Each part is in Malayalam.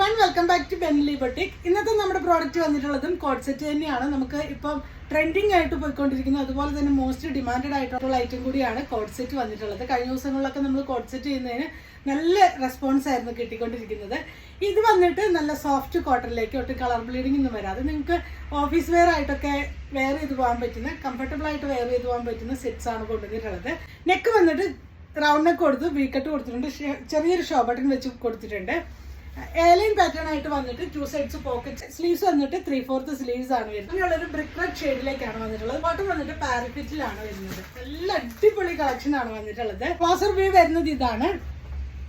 everyone, welcome back to Bentley Boutique. ഇന്നത്തെ നമ്മുടെ പ്രോഡക്റ്റ് വന്നിട്ടുള്ളതും കോഡ് സെറ്റ് തന്നെയാണ്. നമുക്ക് ഇപ്പം ട്രെൻഡിങ് ആയിട്ട് പോയിക്കൊണ്ടിരിക്കുന്നത്, അതുപോലെ തന്നെ മോസ്റ്റ് ഡിമാൻഡഡ് ആയിട്ടുള്ള ഐറ്റം കൂടിയാണ് കോഡ് സെറ്റ് വന്നിട്ടുള്ളത്. കഴിഞ്ഞ ദിവസങ്ങളിലൊക്കെ നമ്മൾ കോഡ് സെറ്റ് ചെയ്യുന്നതിന് നല്ല റെസ്പോൺസ് ആയിരുന്നു കിട്ടിക്കൊണ്ടിരിക്കുന്നത്. ഇത് വന്നിട്ട് നല്ല സോഫ്റ്റ് കോട്ടണിലേക്ക് ഒട്ടും കളർ ബ്ലീഡിംഗ് ഒന്നും വരാതെ നിങ്ങൾക്ക് ഓഫീസ് വെയർ ആയിട്ടൊക്കെ വെയർ ചെയ്ത് പോകാൻ പറ്റുന്ന, കംഫർട്ടബിൾ ആയിട്ട് വെയർ ചെയ്ത് പോകാൻ പറ്റുന്ന സെറ്റ്സ് ആണ് കൊണ്ടുവന്നിട്ടുള്ളത്. നെക്ക് വന്നിട്ട് റൗണ്ട് നെക്ക് കൊടുത്ത് വി കട്ട് കൊടുത്തിട്ടുണ്ട്, ചെറിയൊരു ഷോ ബട്ടൺ വെച്ച് കൊടുത്തിട്ടുണ്ട്. എയർലൈൻ പാറ്റേൺ ആയിട്ട് വന്നിട്ട് 2 സൈഡ്സ് പോക്കറ്റ്, സ്ലീവ്സ് വന്നിട്ട് 3/4 സ്ലീവ്സ് ആണ് വരുന്നത്. അങ്ങനെയുള്ളൊരു ബ്രിക്ക് റെഡ് ഷെയ്ഡിലേക്കാണ് വന്നിട്ടുള്ളത്. ബോട്ടം വന്നിട്ട് പാരഫിറ്റിലാണ് വരുന്നത്. നല്ല അടിപൊളി കളക്ഷൻ ആണ് വന്നിട്ടുള്ളത്. ക്ലോസർ വ്യൂ വരുന്നത് ഇതാണ്.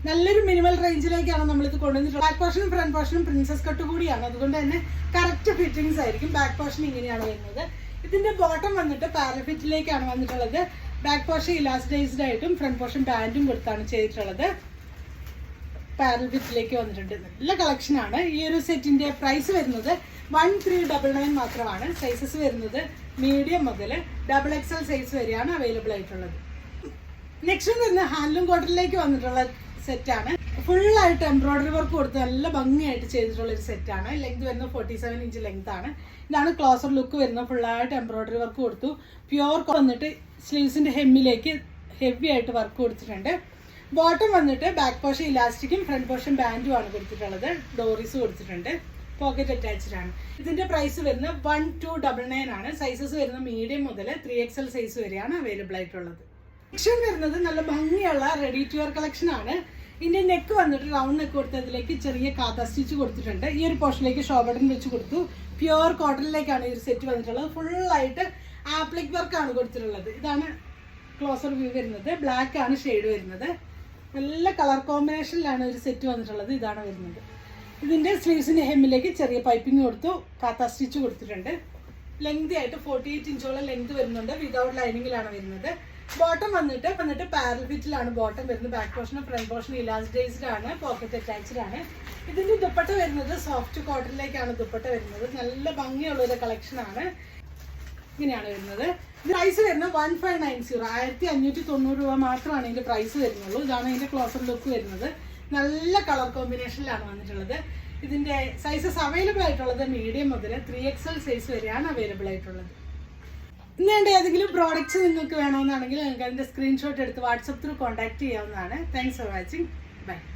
നല്ലൊരു മിനിമൽ റേഞ്ചിലേക്കാണ് നമ്മളിത് കൊണ്ടുവന്നിട്ടുള്ളത്. ബാക്ക് പോർഷനും ഫ്രണ്ട് പോർഷനും പ്രിൻസസ് കട്ട് കൂടിയാണ്, അതുകൊണ്ട് തന്നെ കറക്റ്റ് ഫിറ്റിംഗ്സ് ആയിരിക്കും. ബാക്ക് പോർഷൻ ഇങ്ങനെയാണ് വരുന്നത്. ഇതിന്റെ ബോട്ടം വന്നിട്ട് പാരഫിറ്റിലേക്കാണ് വന്നിട്ടുള്ളത്. ബാക്ക് പോർഷൻ ഇലാസ്റ്റൈസ്ഡ് ആയിട്ടും ഫ്രണ്ട് പോർഷൻ പാൻറ്റും കൊടുത്താണ് ചെയ്തിട്ടുള്ളത്. പാരൽഫിറ്റിലേക്ക് വന്നിട്ടുണ്ട്. നല്ല കളക്ഷനാണ്. ഈ ഒരു സെറ്റിന്റെ പ്രൈസ് വരുന്നത് 1399 മാത്രമാണ്. സൈസസ് വരുന്നത് മീഡിയം മുതൽ XXL സൈസ് വരെയാണ് അവൈലബിൾ ആയിട്ടുള്ളത്. നെക്സ്റ്റ് വരുന്ന ഹാൻഡ്ലൂം കോട്ടണിലേക്ക് വന്നിട്ടുള്ള സെറ്റാണ്. ഫുള്ളായിട്ട് എംബ്രോയിഡറി വർക്ക് കൊടുത്ത് നല്ല ഭംഗിയായിട്ട് ചെയ്തിട്ടുള്ള ഒരു സെറ്റാണ്. ലെങ്ത് വരുന്നത് 47 ഇഞ്ച് ലെങ്ത് ആണ്. ഇതാണ് ക്ലോസർ ലുക്ക് വരുന്നത്. ഫുള്ളായിട്ട് എംബ്രോയിഡറി വർക്ക് കൊടുത്തു. പ്യുവർ വന്നിട്ട് സ്ലീവ്സിന്റെ ഹെമ്മിലേക്ക് ഹെവി ആയിട്ട് വർക്ക് കൊടുത്തിട്ടുണ്ട്. ബോട്ടം വന്നിട്ട് ബാക്ക് പോർഷൻ ഇലാസ്റ്റിക്കും ഫ്രണ്ട് പോർഷൻ ബാൻഡും ആണ് കൊടുത്തിട്ടുള്ളത്. ഡോറീസ് കൊടുത്തിട്ടുണ്ട്. പോക്കറ്റ് അറ്റാച്ച്ഡ് ആണ്. ഇതിന്റെ പ്രൈസ് വരുന്നത് 1299 ആണ്. സൈസസ് വരുന്നത് മീഡിയം മുതൽ 3XL സൈസ് വരെയാണ് അവൈലബിൾ ആയിട്ടുള്ളത്. കളക്ഷൻ വരുന്നത് നല്ല ഭംഗിയുള്ള റെഡി ടു വെയർ കളക്ഷൻ ആണ്. ഇതിന്റെ നെക്ക് വന്നിട്ട് റൗണ്ട് നെക്ക് കൊടുത്തതിലേക്ക് ചെറിയ കാത്ത സ്റ്റിച്ച് കൊടുത്തിട്ടുണ്ട്. ഈ ഒരു പോർഷനിലേക്ക് ഷോ ബട്ടൺ വെച്ച് കൊടുത്തു. പ്യുവർ കോട്ടണിലേക്കാണ് ഈ ഒരു സെറ്റ് വന്നിട്ടുള്ളത്. ഫുള്ളായിട്ട് ആപ്ലിക് വർക്കാണ് കൊടുത്തിട്ടുള്ളത്. ഇതാണ് ക്ലോസർ വ്യൂ വരുന്നത്. ബ്ലാക്ക് ആണ് ഷെയ്ഡ് വരുന്നത്. നല്ല കളർ കോമ്പിനേഷനിലാണ് ഒരു സെറ്റ് വന്നിട്ടുള്ളത്. ഇതാണ് വരുന്നത്. ഇതിന്റെ സ്ലീവ്സിന്റെ ഹെമ്മിലേക്ക് ചെറിയ പൈപ്പിംഗ് കൊടുത്തു. കാത്ത സ്റ്റിച്ച് കൊടുത്തിട്ടുണ്ട്. ലെങ്തി ആയിട്ട് 48 ഇഞ്ചോളം ലെങ്ത് വരുന്നുണ്ട്. വിതൗട്ട് ലൈനിങ്ങിലാണ് വരുന്നത്. ബോട്ടം വന്നിട്ട് പാരൽഫിറ്റിലാണ് ബോട്ടം വരുന്നത്. ബാക്ക് പോർഷനും ഫ്രണ്ട് പോർഷനും ഇലാസ്റ്റൈസ്ഡ് ആണ്. പോക്കറ്റ് അറ്റാച്ച്ഡ് ആണ്. ഇതിന്റെ ദുപ്പട്ട വരുന്നത് സോഫ്റ്റ് കോട്ടണിലേക്കാണ് ദുപ്പട്ട വരുന്നത്. നല്ല ഭംഗിയുള്ള ഒരു കളക്ഷൻ ആണ്. ഇങ്ങനെയാണ് വരുന്നത്. പ്രൈസ് വരുന്നത് 1590, 1590 രൂപ മാത്രമാണ് ഇതിന്റെ പ്രൈസ് വരുന്നുള്ളൂ. ഇതാണ് ഇതിന്റെ ക്ലോസർ ലുക്ക് വരുന്നത്. നല്ല കളർ കോമ്പിനേഷനിലാണ് വന്നിട്ടുള്ളത്. ഇതിന്റെ സൈസസ് അവൈലബിൾ ആയിട്ടുള്ളത് മീഡിയം മുതൽ 3XL സൈസ് വരെയാണ് അവൈലബിൾ ആയിട്ടുള്ളത്. ഇന്ന് ഏതെങ്കിലും പ്രോഡക്റ്റ്സ് നിങ്ങൾക്ക് വേണമെന്നാണെങ്കിൽ നിങ്ങൾക്ക് അതിന്റെ സ്ക്രീൻഷോട്ട് എടുത്ത് വാട്സപ്പ് ത്രൂ കോൺടാക്ട് ചെയ്യാവുന്നതാണ്. Thanks for watching. ബൈ.